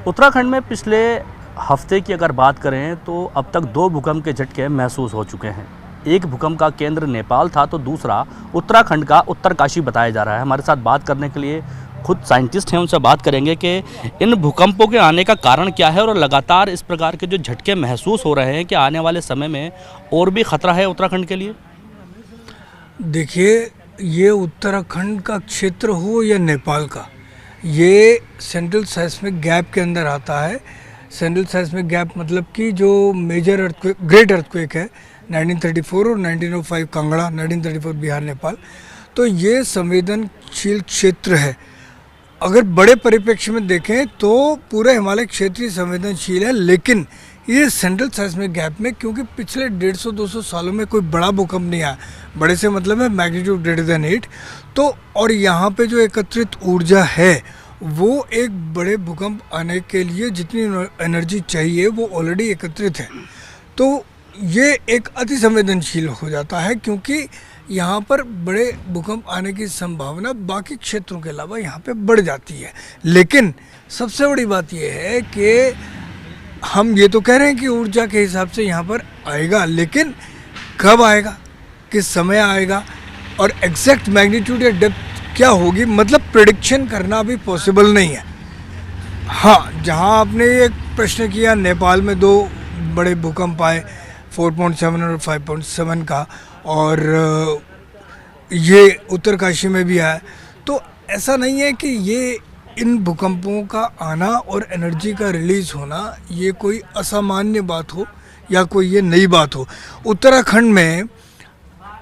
उत्तराखंड में पिछले हफ्ते की अगर बात करें तो अब तक 2 भूकंप के झटके महसूस हो चुके हैं। एक भूकंप का केंद्र नेपाल था तो दूसरा उत्तराखंड का उत्तरकाशी बताया जा रहा है। हमारे साथ बात करने के लिए खुद साइंटिस्ट हैं, उनसे बात करेंगे कि इन भूकंपों के आने का कारण क्या है और लगातार इस प्रकार के जो झटके महसूस हो रहे हैं कि आने वाले समय में और भी खतरा है उत्तराखंड के लिए। देखिए, ये उत्तराखंड का क्षेत्र हो या नेपाल का, ये सेंट्रल साइस्मिक गैप के अंदर आता है। सेंट्रल साइस्मिक गैप मतलब कि जो मेजर अर्थक्वेक, ग्रेट अर्थक्वेक है 1934 और 1905 कांगड़ा, 1934 बिहार नेपाल, तो ये संवेदनशील क्षेत्र है। अगर बड़े परिप्रेक्ष्य में देखें तो पूरा हिमालय क्षेत्र ही संवेदनशील है, लेकिन ये सेंट्रल साइस्मिक गैप में, क्योंकि पिछले 150-200 सालों में कोई बड़ा भूकंप नहीं आया, बड़े से मतलब है मैग्नीट्यूड ग्रेटर देन 8, तो और यहाँ पे जो एकत्रित ऊर्जा है वो एक बड़े भूकंप आने के लिए जितनी एनर्जी चाहिए वो ऑलरेडी एकत्रित है, तो ये एक अति संवेदनशील हो जाता है, क्योंकि यहाँ पर बड़े भूकंप आने की संभावना बाकी क्षेत्रों के अलावा यहाँ पे बढ़ जाती है। लेकिन सबसे बड़ी बात यह है कि हम ये तो कह रहे हैं कि ऊर्जा के हिसाब से यहाँ पर आएगा, लेकिन कब आएगा, किस समय आएगा और एग्जैक्ट मैग्नीट्यूड या डेप्थ क्या होगी, मतलब प्रेडिक्शन करना भी पॉसिबल नहीं है। हाँ, जहाँ आपने एक प्रश्न किया, नेपाल में 2 बड़े भूकंप आए 4.7 और 5.7 का, और ये उत्तरकाशी में भी आया, तो ऐसा नहीं है कि ये इन भूकंपों का आना और एनर्जी का रिलीज होना ये कोई असामान्य बात हो या कोई ये नई बात हो। उत्तराखंड में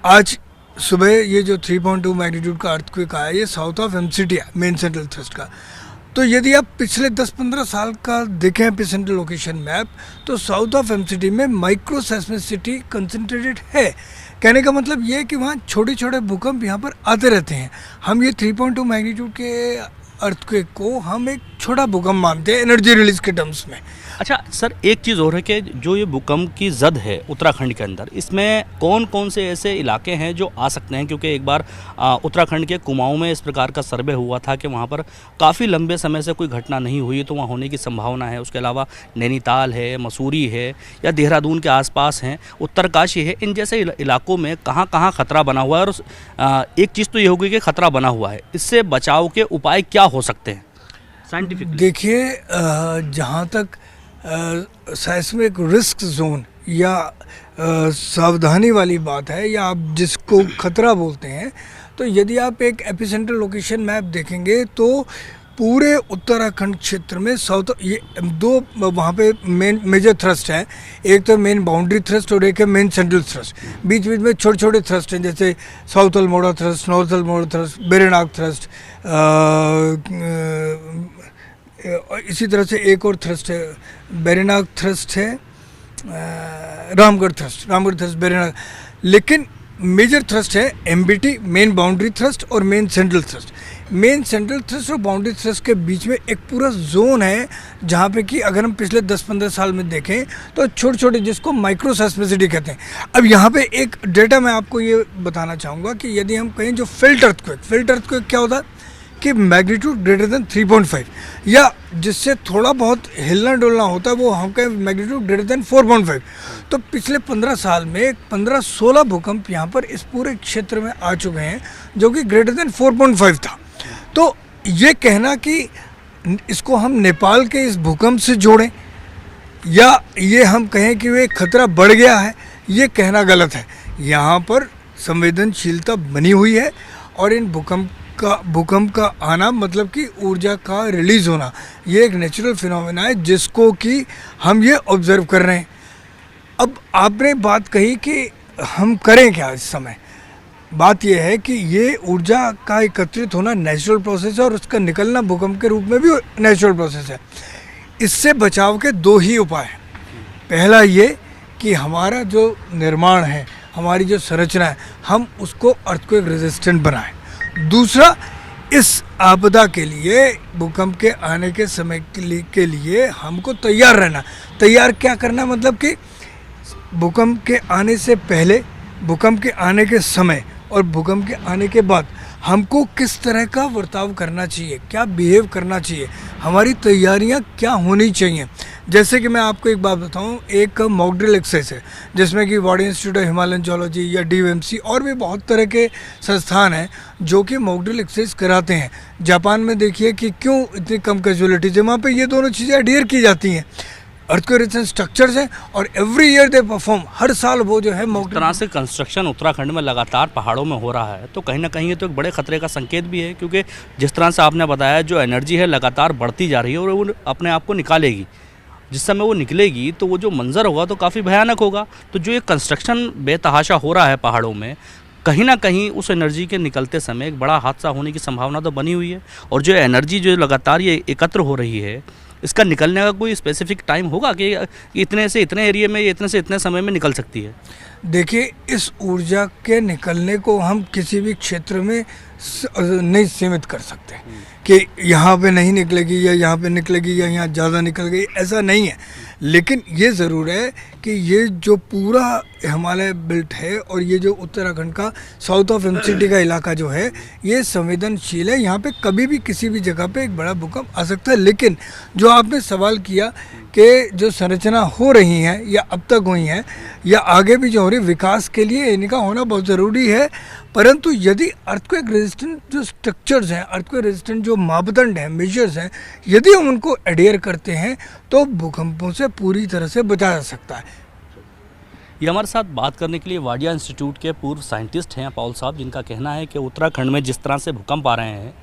आज सुबह ये जो 3.2 मैग्नीट्यूड का अर्थक्वेक आया, ये साउथ ऑफ एमसीटी है, मेन सेंट्रल थ्रस्ट का। तो यदि आप पिछले 10-15 साल का देखें एपिसेंटर लोकेशन मैप, तो साउथ ऑफ एमसीटी में माइक्रो सेस्मिसिटी कंसंट्रेटेड है। कहने का मतलब ये है कि वहाँ छोटे छोटे भूकंप यहाँ पर आते रहते हैं। हम ये 3.2 मैग्नीट्यूड के अर्थक्वेक को हम एक छोटा भूकंप मानते हैं एनर्जी रिलीज के टर्म्स में। अच्छा सर, एक चीज़ और है कि जो ये भूकंप की जद है उत्तराखंड के अंदर, इसमें कौन कौन से ऐसे इलाके हैं जो आ सकते हैं? क्योंकि एक बार उत्तराखंड के कुमाऊं में इस प्रकार का सर्वे हुआ था कि वहाँ पर काफ़ी लंबे समय से कोई घटना नहीं हुई, तो वहाँ होने की संभावना है। उसके अलावा नैनीताल है, मसूरी है, या देहरादून के आसपास हैं, उत्तरकाशी है, इन जैसे इलाकों में कहाँ कहाँ खतरा बना हुआ है। और एक चीज़ तो ये होगी कि खतरा बना हुआ है, इससे बचाव के उपाय क्या हो सकते हैं साइंटिफिक? देखिए, जहाँ तक साइस्मिक रिस्क जोन या सावधानी वाली बात है, या आप जिसको खतरा बोलते हैं, तो यदि आप एक एपिसेंटर लोकेशन मैप देखेंगे तो पूरे उत्तराखंड क्षेत्र में साउथ, ये 2 वहाँ पे मेन मेजर थ्रस्ट हैं। एक तो मेन बाउंड्री थ्रस्ट और एक है मेन सेंट्रल थ्रस्ट। बीच बीच में छोटे छोटे थ्रस्ट हैं, जैसे south Almora thrust, north Almora thrust, Berinag thrust, इसी तरह से एक और थ्रस्ट है, बेरेनाग थ्रस्ट है, रामगढ़ थ्रस्ट बेरेनाग। लेकिन मेजर थ्रस्ट है एमबीटी, मेन बाउंड्री थ्रस्ट, और main central thrust. Main central thrust और बाउंड्री थ्रस्ट के बीच में एक पूरा जोन है, जहाँ पे कि अगर हम पिछले 10-15 साल में देखें तो छोटे छोटे, जिसको माइक्रो सेस्मिसिटी कहते हैं। अब यहाँ पे एक डेटा मैं आपको ये बताना चाहूँगा कि यदि हम कहें जो फेल्ट अर्थक्वेक क्या होता है कि मैग्नीट्यूड ग्रेटर देन 3.5, या जिससे थोड़ा बहुत हिलना डुलना होता है वो हम कहें मैग्नीट्यूड ग्रेटर देन 4.5। तो पिछले 15 साल में 15-16 भूकंप यहाँ पर इस पूरे क्षेत्र में आ चुके हैं जो कि ग्रेटर देन 4.5 था। तो ये कहना कि इसको हम नेपाल के इस भूकंप से जोड़ें या ये हम कहें कि वे खतरा बढ़ गया है, ये कहना गलत है। यहाँ पर संवेदनशीलता बनी हुई है, और इन भूकंप का आना मतलब कि ऊर्जा का रिलीज होना, ये एक नेचुरल फिनोमेना है जिसको कि हम ये ऑब्जर्व कर रहे हैं। अब आपने बात कही कि हम करें क्या इस समय। बात यह है कि ये ऊर्जा का एकत्रित होना नेचुरल प्रोसेस है, और उसका निकलना भूकंप के रूप में भी नेचुरल प्रोसेस है। इससे बचाव के 2 ही उपाय हैं। पहला ये कि हमारा जो निर्माण है, हमारी जो संरचना है, हम उसको अर्थक्वेक रेजिस्टेंट बनाएं। दूसरा, इस आपदा के लिए, भूकंप के आने के समय के लिए हमको तैयार रहना। तैयार क्या करना, मतलब कि भूकंप के आने से पहले, भूकंप के आने के समय और भूकंप के आने के बाद हमको किस तरह का बर्ताव करना चाहिए, क्या बिहेव करना चाहिए, हमारी तैयारियां क्या होनी चाहिए। जैसे कि मैं आपको एक बात बताऊं, एक मॉक ड्रिल एक्सरसाइज है जिसमें कि body institute of Himalayan geology या DVMC और भी बहुत तरह के संस्थान हैं जो कि मॉक ड्रिल एक्सरसाइज कराते हैं। जापान में देखिए कि क्यों इतनी कम कैजुअलिटीज है, वहाँ पे ये दोनों चीज़ें अडियर की जाती हैं। अर्थक्वेक रेजिस्टेंट स्ट्रक्चर्स हैं और एवरी ईयर दे परफॉर्म, हर साल वो जो है इस तरह से कंस्ट्रक्शन उत्तराखंड में लगातार पहाड़ों में हो रहा है तो कहीं ना कहीं ये तो एक बड़े खतरे का संकेत भी है, क्योंकि जिस तरह से आपने बताया जो एनर्जी है लगातार बढ़ती जा रही है और वो अपने आप को निकालेगी। जिस समय वो निकलेगी तो वो जो मंजर होगा तो काफ़ी भयानक होगा। तो जो ये कंस्ट्रक्शन बेतहाशा हो रहा है पहाड़ों में, कहीं ना कहीं उस एनर्जी के निकलते समय एक बड़ा हादसा होने की संभावना तो बनी हुई है। और जो एनर्जी जो लगातार ये एकत्र हो रही है, इसका निकलने का कोई स्पेसिफिक टाइम होगा कि इतने से इतने एरिया में, इतने से इतने समय में निकल सकती है? देखिए, इस ऊर्जा के निकलने को हम किसी भी क्षेत्र में नहीं सीमित कर सकते कि यहाँ पे नहीं निकलेगी या यहाँ पे निकलेगी या यहाँ ज़्यादा निकल गई, ऐसा नहीं है। लेकिन ये ज़रूर है कि ये जो पूरा हिमालय बेल्ट है और ये जो उत्तराखंड का साउथ ऑफ MCT का इलाका जो है, ये संवेदनशील है। यहाँ पे कभी भी किसी भी जगह पे एक बड़ा भूकंप आ सकता है। लेकिन जो आपने सवाल किया कि जो संरचना हो रही हैं या अब तक हुई हैं या आगे भी जो हो रही, विकास के लिए इनका होना बहुत ज़रूरी है। परंतु यदि अर्थक्वेक रेजिस्टेंट जो स्ट्रक्चर्स हैं, अर्थक्वेक रेजिस्टेंट जो मापदंड हैं, मेजर्स हैं, यदि हम उनको एडेयर करते हैं तो भूकंपों से पूरी तरह से बचा जा सकता है। ये हमारे साथ बात करने के लिए वाडिया इंस्टीट्यूट के पूर्व साइंटिस्ट हैं पाउल साहब, जिनका कहना है कि उत्तराखंड में जिस तरह से भूकंप आ रहे हैं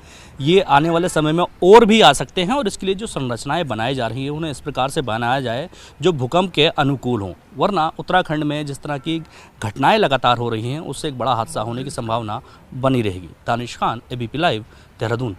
ये आने वाले समय में और भी आ सकते हैं और इसके लिए जो संरचनाएं बनाई जा रही हैं उन्हें इस प्रकार से बनाया जाए जो भूकंप के अनुकूल हों, वरना उत्तराखंड में जिस तरह की घटनाएं लगातार हो रही हैं उससे एक बड़ा हादसा होने की संभावना बनी रहेगी। Danish Khan, ABP live, Dehradun.